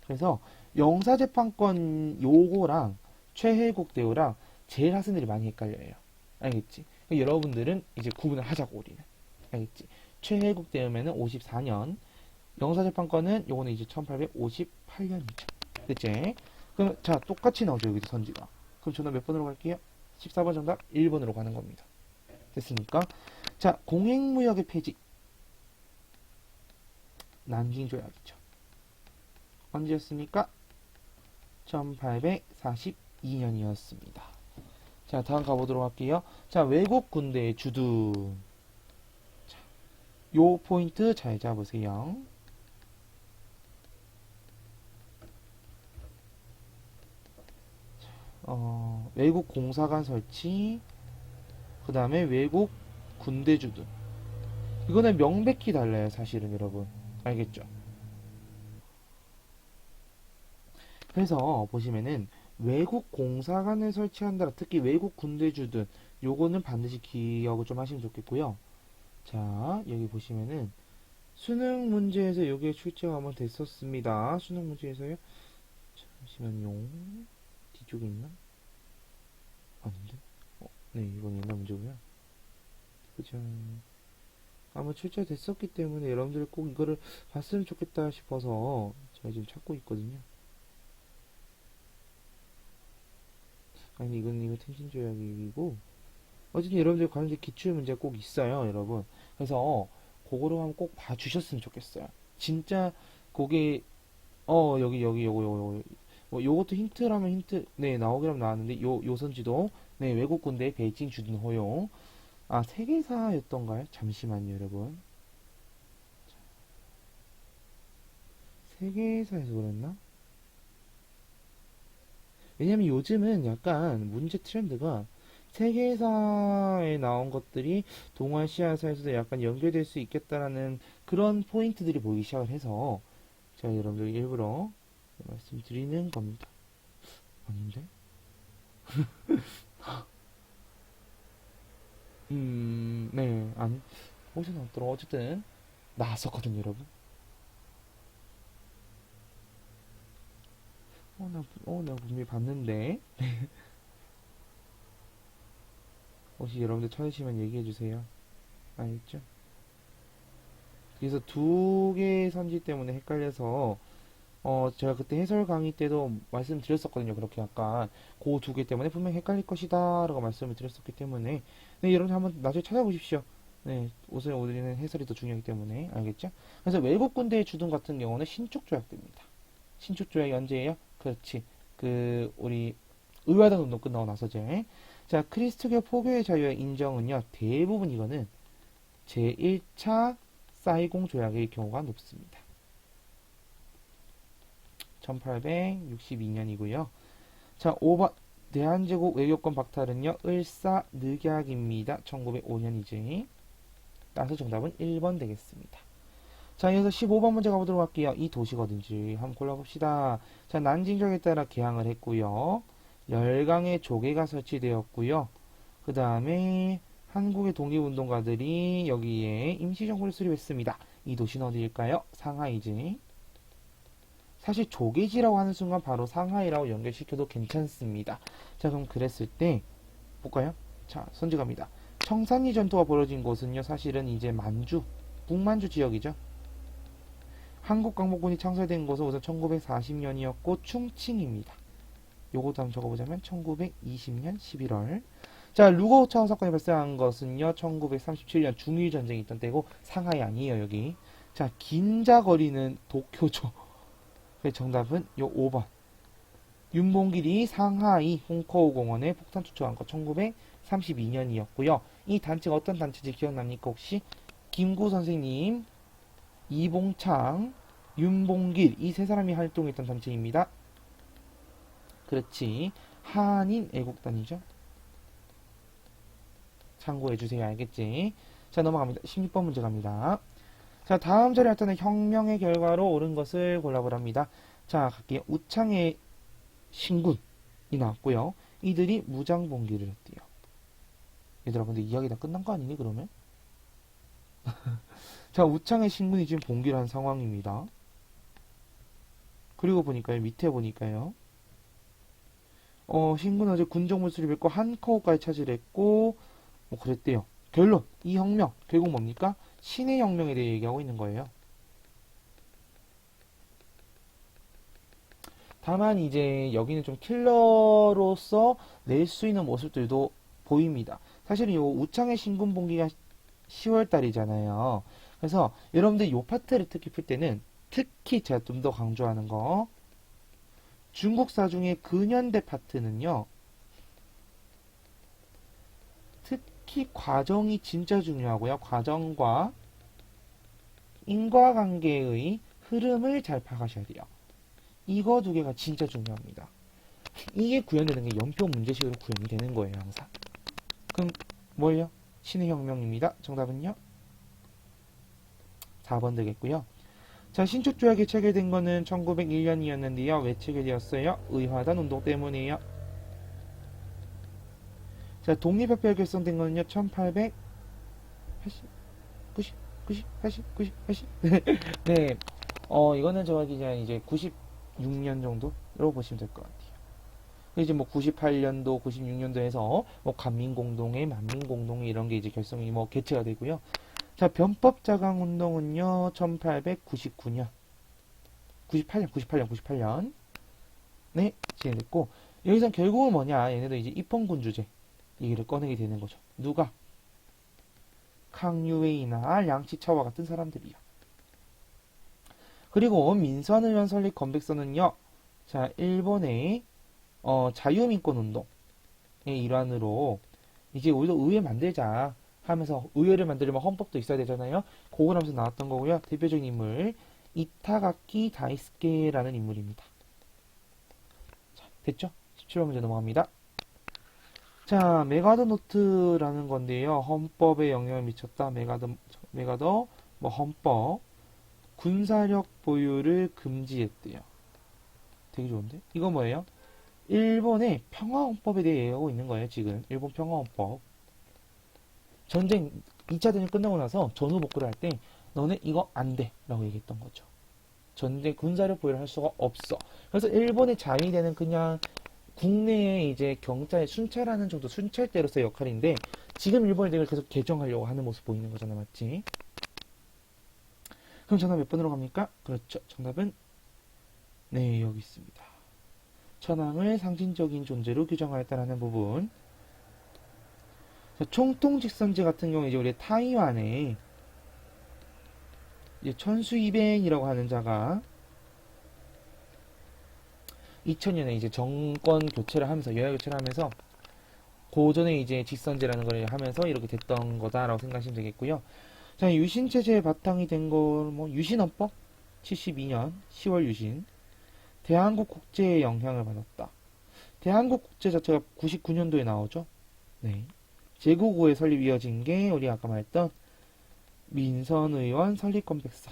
Speaker 1: 그래서 영사재판권 요거랑 최혜국 대우랑 제일 학생들이 많이 헷갈려요. 알겠지? 여러분들은 이제 구분을 하자고 우리는. 알겠지? 최혜국 대우면은 54년, 영사재판권은 요거는 이제 1858년이죠. 그치? 그럼 자 똑같이 나오죠 여기서 선지가. 그럼 전화 몇 번으로 갈게요? 14번 정답 1번으로 가는 겁니다. 됐습니까? 자, 공행무역의 폐지. 난징 조약이죠. 언제였습니까? 1842년이었습니다. 자, 다음 가보도록 할게요. 자, 외국 군대의 주둔. 자, 요 포인트 잘 잡으세요. 외국 공사관 설치, 그 다음에 외국 군대 주둔. 이거는 명백히 달라요, 사실은 여러분. 알겠죠? 그래서 보시면은 외국 공사관을 설치한다, 특히 외국 군대 주둔, 요거는 반드시 기억을 좀 하시면 좋겠고요. 자, 여기 보시면은 수능 문제에서 여기에 출제가 한번 됐었습니다. 수능 문제에서요. 잠시만요. 뒤쪽에 있나? 아닌데? 네, 이건 옛날 문제고요. 그죠? 아마 출제됐었기 때문에 여러분들이 꼭 이거를 봤으면 좋겠다 싶어서 제가 지금 찾고 있거든요. 아니, 이거 텐신조약이고, 어쨌든 여러분들 관련된 기출 문제가 꼭 있어요, 여러분. 그래서 그거를 한번 꼭 봐주셨으면 좋겠어요. 진짜 그게 요거 요것도 힌트라면 힌트 네 나오기라면 나왔는데 요 선지도 네 외국 군대 베이징 주둔 허용. 아, 세계사였던가요? 잠시만요, 여러분. 세계사에서 그랬나? 왜냐면 요즘은 약간 문제 트렌드가 세계사에 나온 것들이 동아시아사에서도 약간 연결될 수 있겠다라는 그런 포인트들이 보이기 시작을 해서 제가 여러분들 일부러 말씀드리는 겁니다. 아닌데? 네, 아니, 어디서 나왔더라? 어쨌든 나왔었거든요, 여러분. 나 분명히 봤는데. 혹시 여러분들 찾으시면 얘기해주세요. 알겠죠? 그래서 두 개의 선지 때문에 헷갈려서 제가 그때 해설 강의 때도 말씀드렸었거든요. 그렇게 약간 그 두 개 때문에 분명히 헷갈릴 것이다 라고 말씀을 드렸었기 때문에 네, 여러분 한번 나중에 찾아보십시오. 네, 옷을 오리는 해설이 더 중요하기 때문에 알겠죠? 그래서 외국 군대의 주둔 같은 경우는 신축 조약됩니다. 신축 조약이 언제예요? 그렇지. 우리 의회당 운동 끝나고 나서죠. 자, 크리스트교 포교의 자유의 인정은요, 대부분 이거는 제1차 사이공 조약의 경우가 높습니다. 1862년이고요. 자, 5번 대한제국 외교권 박탈은요, 을사늑약입니다. 1905년이지. 따라서 정답은 1번 되겠습니다. 자, 이어서 15번 문제 가보도록 할게요. 이 도시가 어딘지 한번 골라봅시다. 자, 난징조약에 따라 개항을 했고요. 열강의 조계가 설치되었고요. 그 다음에 한국의 독립운동가들이 여기에 임시정부를 수립했습니다. 이 도시는 어디일까요? 상하이지. 사실 조계지라고 하는 순간 바로 상하이라고 연결시켜도 괜찮습니다. 자, 그럼 그랬을 때 볼까요? 자, 선지 갑니다. 청산리 전투가 벌어진 곳은요, 사실은 이제 만주, 북만주 지역이죠. 한국 광복군이 창설된 곳은 우선 1940년이었고 충칭입니다. 요것도 한번 적어보자면 1920년 11월. 자, 루거우차오 사건이 발생한 것은요, 1937년 중일전쟁이 있던 때고 상하이 아니에요, 여기. 자, 긴자거리는 도쿄죠. 그래서 정답은 요 5번. 윤봉길이 상하이 홍커우 공원에 폭탄 투척한 거 1932년이었고요. 이 단체가 어떤 단체인지 기억납니까 혹시? 김구 선생님, 이봉창, 윤봉길 이 세 사람이 활동했던 단체입니다. 그렇지. 한인 애국단이죠. 참고해주세요. 알겠지? 자, 넘어갑니다. 16번 문제 갑니다. 자, 다음 자리에 나타난 혁명의 결과로 옳은 것을 골라보랍니다. 자, 갈게요. 우창의 신군이 나왔고요. 이들이 무장봉기를 했대요. 얘들아, 근데 이야기 다 끝난 거 아니니, 그러면? 자, 우창의 신군이 지금 봉기를 한 상황입니다. 그리고 보니까요, 밑에 보니까요. 신군은 어제 군정물 수립했고, 한커우까지 차지했고, 뭐 그랬대요. 결론, 이 혁명, 결국 뭡니까? 신의 혁명에 대해 얘기하고 있는 거예요. 다만 이제 여기는 좀 킬러로서 낼 수 있는 모습들도 보입니다. 사실은 요 우창의 신군봉기가 10월 달이잖아요. 그래서 여러분들 요 파트를 특히 풀 때는 특히 제가 좀 더 강조하는 거 중국사 중에 근현대 파트는요. 특히 과정이 진짜 중요하고요. 과정과 인과관계의 흐름을 잘 파악하셔야 돼요. 이거 두 개가 진짜 중요합니다. 이게 구현되는 게 연표 문제식으로 구현이 되는 거예요, 항상. 그럼 뭘요? 신의 혁명입니다. 정답은요? 4번 되겠고요. 자, 신축조약이 체결된 거는 1901년이었는데요. 왜 체결되었어요? 의화단 운동 때문이에요. 자, 독립협회가 결성된 거는요. 1880, 90, 90, 80, 90, 80. 네, 이거는 정확히 이제 96년 정도로 보시면 될 것 같아요. 이제 뭐 98년도, 96년도에서 뭐 간민공동회, 만민공동회 이런 게 이제 결성이 뭐 개최가 되고요. 자, 변법자강 운동은요, 1899년, 98년. 네, 진행됐고, 여기서 결국은 뭐냐, 얘네도 이제 입헌군주제 얘기를 꺼내게 되는 거죠. 누가? 캉유웨이나 량치차와 같은 사람들이요. 그리고 민선의원 설립 건백서는요, 자, 일본의 자유민권 운동의 일환으로 이제 우리도 의회 만들자 하면서 의회를 만들려면 헌법도 있어야 되잖아요. 그걸 하면서 나왔던 거고요. 대표적인 인물 이타가키 다이스케라는 인물입니다. 자, 됐죠? 17번 문제 넘어갑니다. 자, 메가더 노트라는 건데요. 헌법에 영향을 미쳤다. 메가더 뭐 헌법 군사력 보유를 금지했대요. 되게 좋은데? 이거 뭐예요? 일본의 평화헌법에 대해 얘기하고 있는 거예요, 지금. 일본 평화헌법. 전쟁, 2차 대전 끝나고 나서 전후 복구를 할 때, 너네 이거 안 돼. 라고 얘기했던 거죠. 전쟁, 군사력 보유를 할 수가 없어. 그래서 일본의 자위대는 그냥 국내에 이제 경찰의 순찰하는 정도 순찰대로서의 역할인데, 지금 일본이 이걸 계속 개정하려고 하는 모습 보이는 거잖아, 맞지? 그럼 정답 몇 번으로 갑니까? 그렇죠. 정답은, 네, 여기 있습니다. 천황을 상징적인 존재로 규정하였다라는 부분. 자, 총통직선제 같은 경우 이제 우리 타이완에 이제 천수이뱅이라고 하는 자가 2000년에 이제 정권 교체를 하면서 여야 교체를 하면서 고전에 이제 직선제라는 걸 하면서 이렇게 됐던 거다라고 생각하시면 되겠고요. 자, 유신 체제의 바탕이 된 거 뭐 유신헌법 72년 10월 유신. 대한국 국제에 영향을 받았다. 대한국 국제 자체가 99년도에 나오죠. 네. 제9구의 설립 이어진 게 우리 아까 말했던 민선의원 설립건백서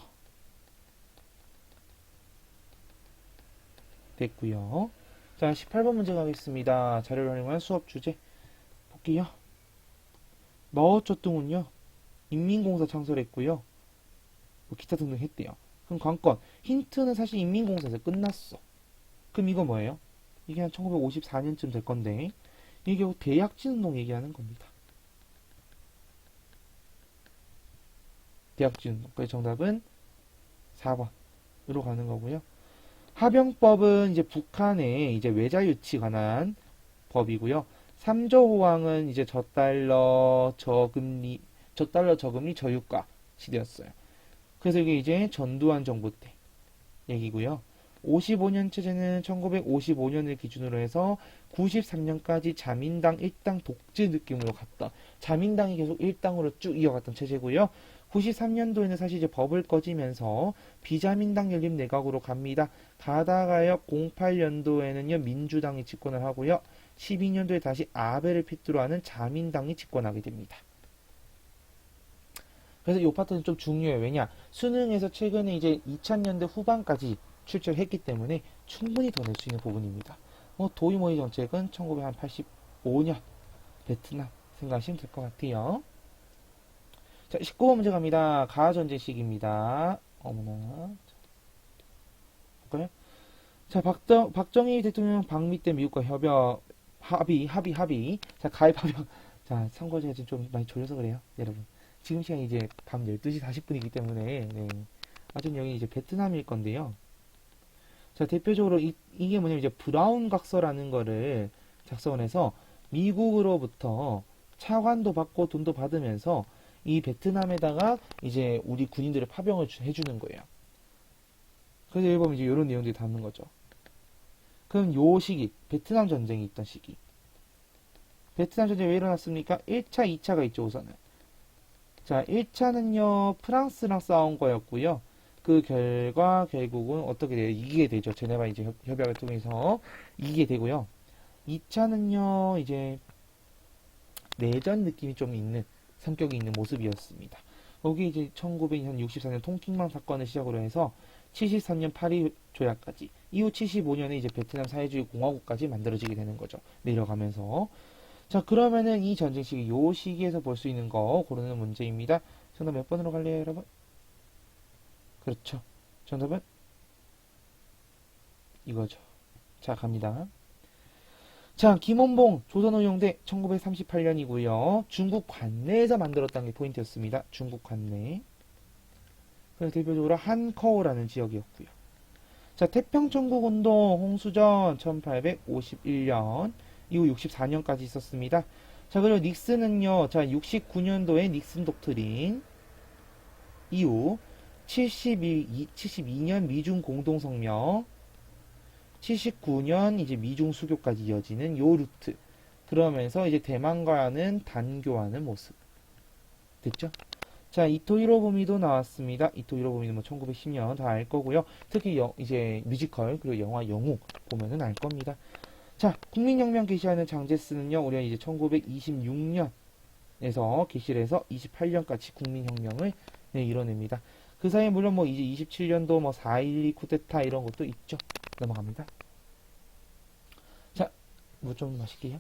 Speaker 1: 됐고요. 자, 18번 문제 가겠습니다. 자료를 활용한 수업 주제 볼게요. 마오쩌둥은요 인민공사 창설했고요. 뭐 기타 등등 했대요. 그럼 관건 힌트는 사실 인민공사에서 끝났어. 그럼 이거 뭐예요? 이게 한 1954년쯤 될 건데 이게 결국 대약진 운동 얘기하는 겁니다. 대약진 운동. 그래서 정답은 4번으로 가는 거고요. 하병법은 이제 북한의 이제 외자 유치 관한 법이고요. 3조 호황은 이제 저달러 저금리 저유가 시대였어요. 그래서 이게 이제 전두환 정부 때 얘기고요. 55년 체제는 1955년을 기준으로 해서 93년까지 자민당 일당 독재 느낌으로 갔다. 자민당이 계속 일당으로 쭉 이어갔던 체제고요. 93년도에는 사실 이제 법을 꺼지면서 비자민당 연립 내각으로 갑니다. 가다가요 08년도에는요 민주당이 집권을 하고요. 12년도에 다시 아베를 필두로 하는 자민당이 집권하게 됩니다. 그래서 이 파트는 좀 중요해요. 왜냐? 수능에서 최근에 이제 2000년대 후반까지 출제했기 때문에 충분히 더 낼 수 있는 부분입니다. 도이모의 정책은 1985년 베트남 생각하시면 될 것 같아요. 자, 19번 문제 갑니다. 가전제식입니다. 어머나. 볼까요? 자, 박정희 대통령 방미 때 미국과 합의. 자, 가입 합의. 자, 참고로 제가 지금 좀 많이 졸려서 그래요. 여러분. 지금 시간이 이제 밤 12시 40분이기 때문에, 네. 아주 여기 이제 베트남일 건데요. 자, 자, 대표적으로 이게 뭐냐면 이제 브라운 각서라는 거를 작성을 해서 미국으로부터 차관도 받고 돈도 받으면서 이 베트남에다가 이제 우리 군인들의 파병을 해주는 거예요. 그래서 여기 보면 이제 이런 내용들이 담는 거죠. 그럼 요 시기, 베트남 전쟁이 있던 시기. 베트남 전쟁이 왜 일어났습니까? 1차, 2차가 있죠, 우선은. 자, 1차는요, 프랑스랑 싸운 거였고요. 그 결과 결국은 어떻게 돼요? 이기게 되죠. 제네바 이제 협약을 통해서 이기게 되고요. 2차는요, 이제 내전 느낌이 좀 있는 성격이 있는 모습이었습니다. 거기 이제 1964년 통킹망 사건을 시작으로 해서 73년 파리 조약까지 이후 75년에 이제 베트남 사회주의 공화국까지 만들어지게 되는 거죠. 내려가면서. 자, 그러면은 이 전쟁 시기 요 시기에서 볼 수 있는 거 고르는 문제입니다. 정답 몇 번으로 갈래요, 여러분? 그렇죠. 정답은 이거죠. 자, 갑니다. 자, 김원봉 조선의용대 1938년이고요. 중국 관내에서 만들었다는 게 포인트였습니다. 중국 관내. 그래서 대표적으로 한커우라는 지역이었고요. 자, 태평천국운동 홍수전 1851년 이후 64년까지 있었습니다. 자, 그리고 닉슨은요. 자, 69년도에 닉슨 독트린 이후 72년 미중 공동성명 79년 이제 미중 수교까지 이어지는 요 루트. 그러면서 이제 대만과는 단교하는 모습. 됐죠? 자, 이토 히로부미도 나왔습니다. 이토 히로부미는 뭐 1910년 다 알 거고요. 특히 이제 뮤지컬 그리고 영화 영웅 보면은 알 겁니다. 자, 국민혁명 게시하는 장제스는요. 우리가 이제 1926년에서 게시를 해서 28년까지 국민혁명을 이뤄냅니다. 그 사이에 물론 뭐 이제 27년도 뭐 4.12 쿠데타 이런 것도 있죠. 넘어갑니다. 자, 물 좀 마실게요.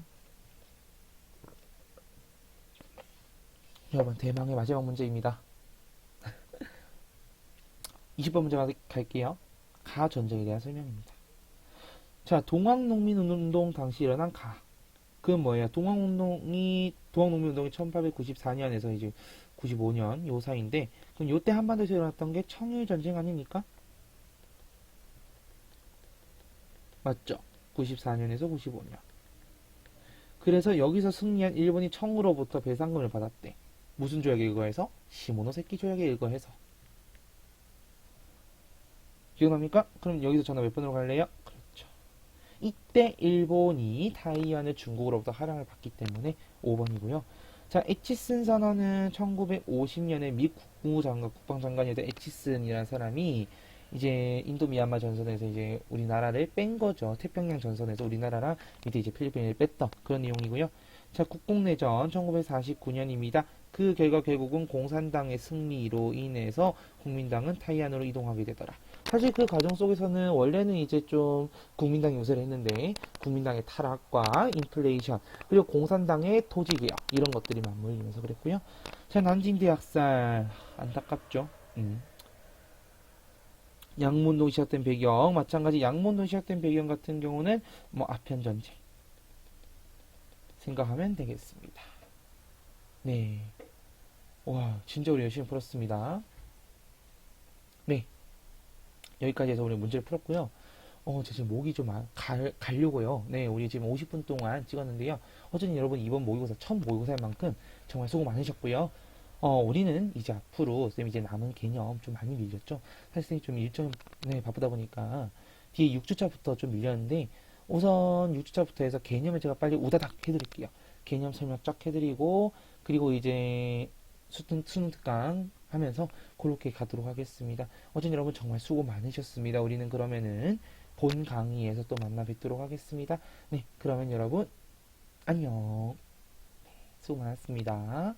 Speaker 1: 여러분, 대망의 마지막 문제입니다. 20번 문제 갈게요. 가 전쟁에 대한 설명입니다. 자, 동학농민운동 당시 일어난 가. 그건 뭐예요? 동학농민운동이 1894년에서 이제 95년 요 사이인데, 그럼 요때 한반도에서 일어났던 게 청일전쟁 아닙니까? 맞죠? 94년에서 95년. 그래서 여기서 승리한 일본이 청으로부터 배상금을 받았대. 무슨 조약에 의거해서? 시모노세키 조약에 의거해서. 기억납니까? 그럼 여기서 전화 몇 번으로 갈래요? 그렇죠. 이때 일본이 타이완을 중국으로부터 할양을 받기 때문에 5번이고요. 자, 에치슨 선언은 1950년에 미 국방장관이었던 에치슨이라는 사람이 이제 인도 미얀마 전선에서 이제 우리나라를 뺀 거죠. 태평양 전선에서 우리나라랑 밑에 이제 필리핀을 뺐던 그런 내용이고요. 자, 국共내전 1949년입니다. 그 결과 결국은 공산당의 승리로 인해서 국민당은 타이안으로 이동하게 되더라. 사실 그 과정 속에서는 원래는 이제 좀 국민당이 우세를 했는데 국민당의 타락과 인플레이션 그리고 공산당의 토지개혁 이런 것들이 맞물리면서 그랬고요. 자, 난징대학살 안타깝죠. 양문동 시작된 배경 마찬가지 양문동 시작된 배경 같은 경우는 뭐 아편전쟁 생각하면 되겠습니다. 네. 와, 진짜 우리 열심히 풀었습니다. 네. 여기까지 해서 우리 문제를 풀었고요. 제 지금 목이 좀 가려고요. 네, 우리 지금 50분 동안 찍었는데요. 어쨌든 여러분 이번 모의고사, 첫 모의고사인 만큼 정말 수고 많으셨고요. 우리는 이제 앞으로, 쌤 이제 남은 개념 좀 많이 밀렸죠. 사실 좀 일정, 네, 바쁘다 보니까 뒤에 6주차부터 좀 밀렸는데, 우선 6주차부터 해서 개념을 제가 빨리 우다닥 해드릴게요. 개념 설명 쫙 해드리고, 그리고 이제 수능 특강 하면서 그렇게 가도록 하겠습니다. 어쨌든 여러분 정말 수고 많으셨습니다. 우리는 그러면은 본 강의에서 또 만나 뵙도록 하겠습니다. 네, 그러면 여러분 안녕. 수고 많았습니다.